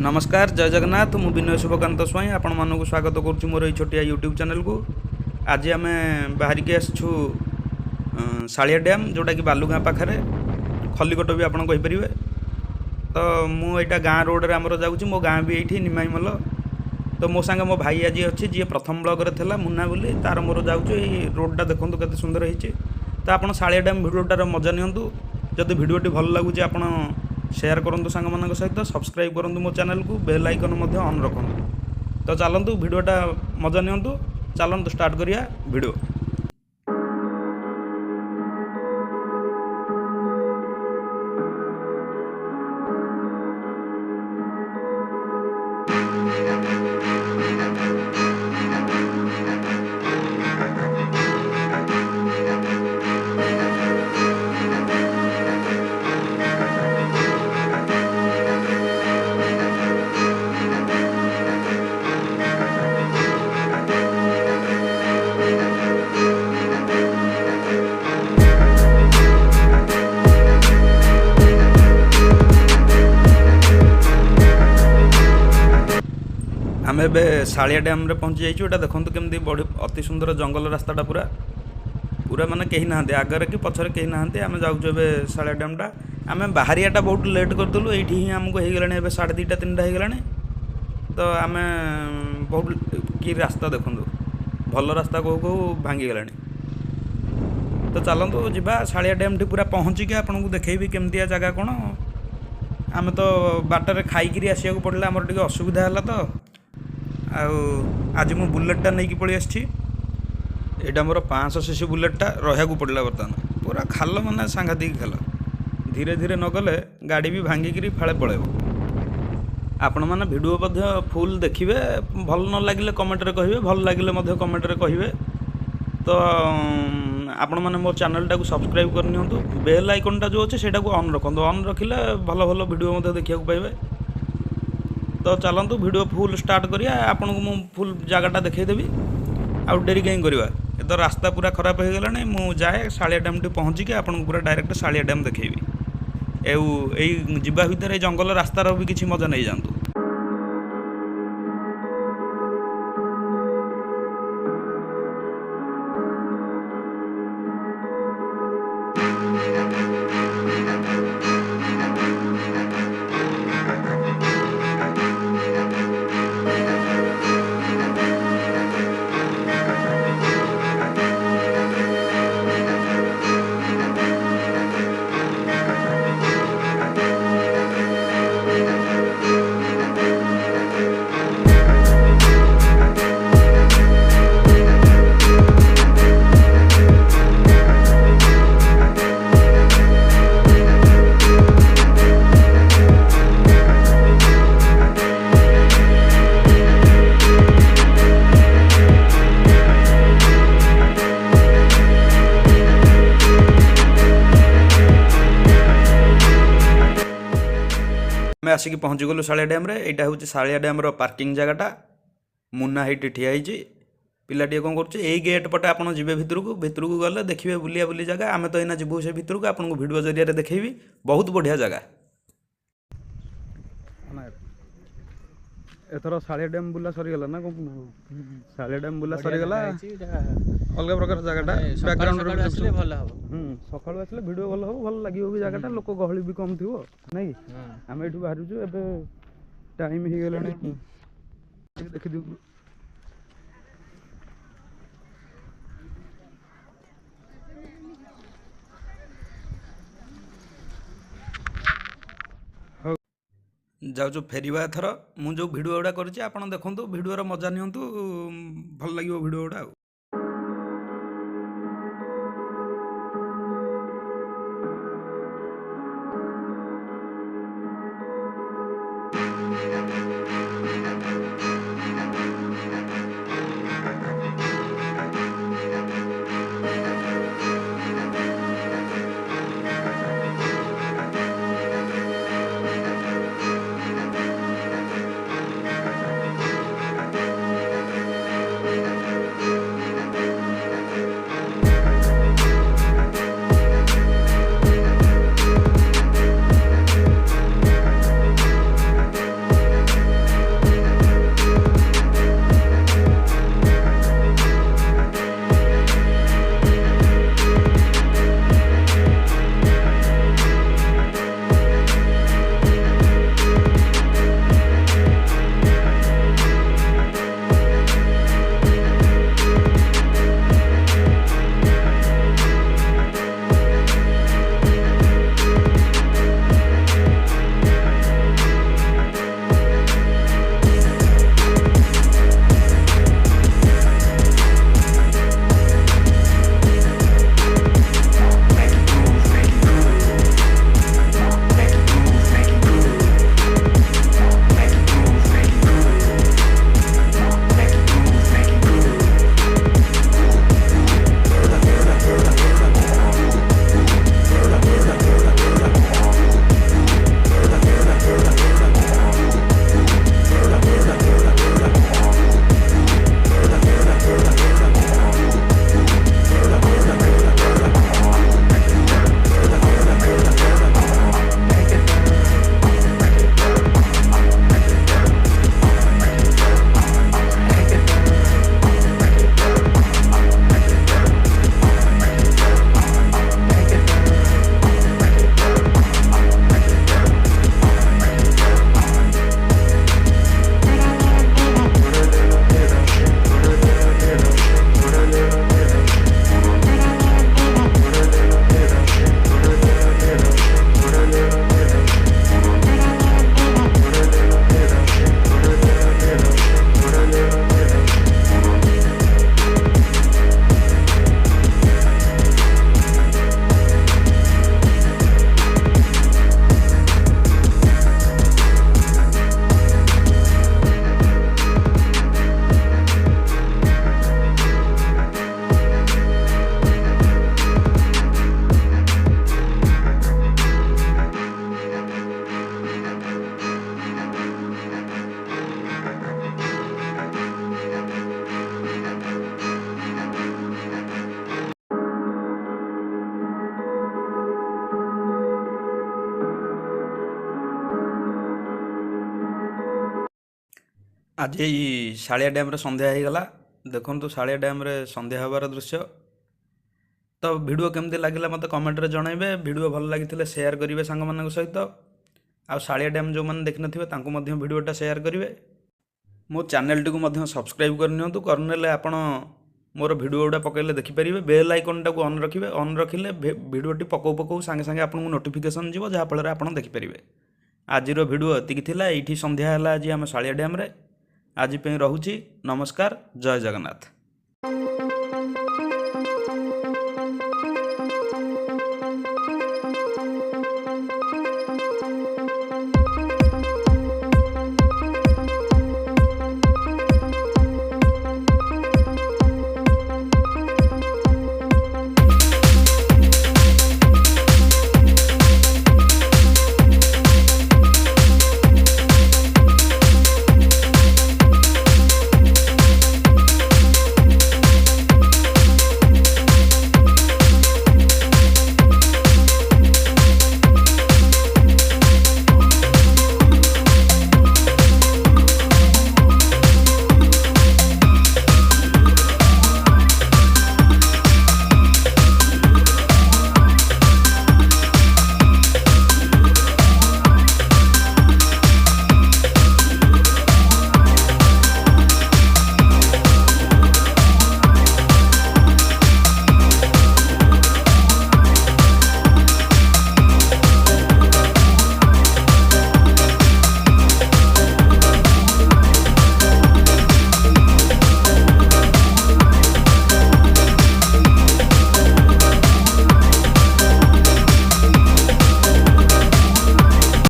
नमस्कार जय जगन्नाथ मु विनय शुभकांत स्वाई आपण मानक स्वागत करुच्ची मोर छोटिया यूट्यूब चैनल को। आज आम बाहर की आसछु सालिया डैम जोटा कि बालुगाँ पाखे खलिकोट भी आपड़ कहींपर। तो मुझा गाँ रोड आमर जाऊँगी मो गाँ भी ये निमाईमल। तो मो सांगे मो भाई आज अच्छी जी प्रथम ब्लॉग था मुन्ना बोली तार मोर जाऊँ रोडटा देखूँ के सुंदर होती। तो आप सालिया डैम भिडियोटार मजा नियंतु। जदि भिडियोटी भल लगुच आप शेयर करूँ सांग मान सहित सब्सक्राइब करूँ मो चैनल को बेल आइकन ऑन रखु। तो चलतु भिडियोटा मजा नियंतु। चलतु स्टार्ट करिया भिडियो। आम ए सालिया डैम रे पहुँची जाइए। देखो केमती बड़ी अति सुंदर जंगल रास्ताटा पूरा पूरा माने कहीं ना आगे कि पछरे कहीं ना आम जाऊँ ए सालिया डैमटा। आम बाहरियाटा बहुत लेट करदेलु ये ही आमको हो गला 2:30 3टा हो गला। तो आम बहुत कि रास्ता देखूँ भल रास्ता कहू कहू भांगी गला। तो चलतु जा सालिया डैम टी पूरा पहुँचिकी आपन को देखेबी केमतिया जगह कौन। आम तो बाटर खाईकरी आसिया पड़ा आमर टे असुविधा है। तो आज मु बुलेटटा नहीं पलि आसी। यहाँ मोर 500cc बुलेटटा रहा पड़ा बर्तमान पूरा खाल माने सांघातिक खाल। धीरे धीरे नगले गाड़ी भी भांगिकी फाड़े पड़े। आपण मैंने भिडियो फुल देखिए भल न लगे कमेंट कहे भल लगे कमेंट कहे। तो आपण मैंने मो चैनल टाक सब्सक्राइब करनी बेल आइकनटा जो अच्छे से ऑन रखु। ऑन रखिले भल भल भिडियो देखा पाइबे। तो चलतु भिडियो फुल स्टार्ट करिया आपन को मु फुल जगहटा देखईदेवी। आउ डेरी कहीं करवा ये तो रास्ता पूरा खराब हो गला। मु जाए सालिया डैम टी पहुँचिकी आपन को पूरा डायरेक्ट सालिया डैम देखी। यही जीवा भितर जंगल रास्तार भी किसी मजा नहीं जातु। आम आसिक पहुँचीगलु सालिया डैम रे। यहाँ हूँ सालिया डैम पार्किंग जगहटा। मुन्ना हेटी ठिया होती पिलाटी कौन कर गेट पटे आप जी भितर को गले देखिए बुलिया बुली जगह। आम तो यहाँ जीवु से भितर को आपको भिडियो जरिया देखेबी बहुत बढ़िया जगह। एथर सालिया डैम बुला सरीगला ना सालिया डैम बुला सरीगला अलग प्रकार जगहटा बैकग्राउंड सकाळु आसले भिडियो भल हो भल लगियो भी जगहटा लोक गहली भी कम थिवो नहीं। आम एठू बाहरुछु एबे टाइम ही गेलानी देखि दिउ। जाऊँ फेरवा एथर मु जो भिडियो गुड़ा करछि आपन देखंतु भिडियोर मजा नियंतु भल लागियो भिडियो गुड़ा। ଆଜି ଏଇ ଶାଳିଆ ଡ୍ୟାମ୍ରେ ସନ୍ଧ୍ୟା ହେଇଗଲା। ଦେଖନ୍ତୁ ଶାଳିଆ ଡ୍ୟାମ୍ରେ ସନ୍ଧ୍ୟା ହେବାର ଦୃଶ୍ୟ। ତ ଭିଡ଼ିଓ କେମିତି ଲାଗିଲା ମୋତେ କମେଣ୍ଟରେ ଜଣାଇବେ। ଭିଡ଼ିଓ ଭଲ ଲାଗିଥିଲେ ସେୟାର କରିବେ ସାଙ୍ଗମାନଙ୍କ ସହିତ। ଆଉ ଶାଳିଆ ଡ୍ୟାମ୍ ଯେଉଁମାନେ ଦେଖିନଥିବେ ତାଙ୍କୁ ମଧ୍ୟ ଭିଡ଼ିଓଟା ସେୟାର କରିବେ। ମୋ ଚ୍ୟାନେଲଟିକୁ ମଧ୍ୟ ସବସ୍କ୍ରାଇବ୍ କରିନିଅନ୍ତୁ। କରିନେଲେ ଆପଣ ମୋର ଭିଡ଼ିଓ ଗୁଡ଼ା ପକାଇଲେ ଦେଖିପାରିବେ। ବେଲ୍ ଆଇକନ୍ଟାକୁ ଅନ୍ ରଖିବେ। ଅନ୍ ରଖିଲେ ଭିଡ଼ିଓଟି ପକଉ ପକଉ ସାଙ୍ଗେ ସାଙ୍ଗେ ଆପଣଙ୍କୁ ନୋଟିଫିକେସନ୍ ଯିବ, ଯାହାଫଳରେ ଆପଣ ଦେଖିପାରିବେ। ଆଜିର ଭିଡ଼ିଓ ଏତିକି ଥିଲା। ଏଇଠି ସନ୍ଧ୍ୟା ହେଲା ଆଜି ଆମ ଶାଳିଆ ଡ୍ୟାମ୍ରେ। ଆଜି ପାଇଁ ରହୁଛି। ନମସ୍କାର। ଜୟ ଜଗନ୍ନାଥ।